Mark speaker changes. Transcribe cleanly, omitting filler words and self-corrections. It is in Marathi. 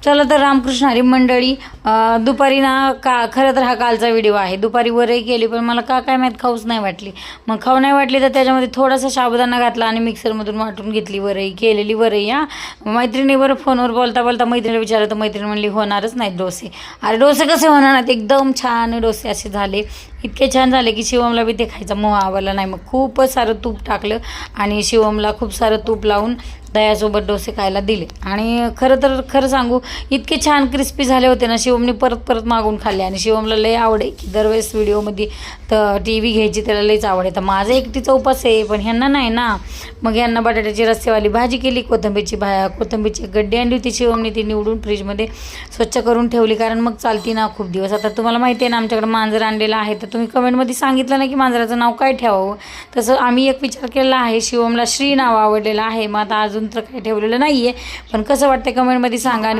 Speaker 1: चला तर रामकृष्ण हरी मंडळी, दुपारी ना खरं तर हा कालचा व्हिडिओ आहे. दुपारी वरई केली पण मला काय माहीत खाऊच नाही वाटली. मग खाऊ नाही वाटली तर त्याच्यामध्ये थोडासा साबुदाणा घातला आणि मिक्सरमधून वाटून घेतली वरई, केलेली वरई. मैत्रिणीवर फोनवर बोलता बोलता मैत्रिणीला विचारलं तर मैत्रीण म्हणली होणारच नाही डोसे. अरे डोसे कसे होणार नाहीत, एकदम छान डोसे असे झाले. इतके छान झाले की शिवमला बी ते खायचा मोह आवडला नाही. मग खूपच सारं तूप टाकलं आणि शिवमला खूप सारं तूप लावून दह्यासोबत डोसे खायला दिले. आणि खरं सांगू, इतके छान क्रिस्पी झाले होते ना, शिवमने परत मागून खाल्ले. आणि शिवमला लय आवडे की दरवेळेस व्हिडिओमध्ये तर टी व्ही घ्यायची त्याला लयच आवडे. तर माझा एकटीचा उपास आहे पण ह्यांना नाही ना. मग ह्यांना बटाट्याची रस्सेवाली भाजी केली, कोथिंबीरची गड्डी आणली होती शिवमने, ती निवडून फ्रीजमध्ये स्वच्छ करून ठेवली, कारण मग चालती ना खूप दिवस. आता तुम्हाला माहिती आहे ना आमच्याकडे मांजर आणलेलं आहे, तर तुम्ही कमेंटमध्ये सांगितलं ना की मांजराचं नाव काय ठेवावं. तसं आम्ही एक विचार केलेला आहे. शिवमला श्री नाव आवडलेलं आहे. मग आता अजून तर काही ठेवलेलं नाही आहे, पण कसं वाटतं कमेंटमध्ये सांगा. आणि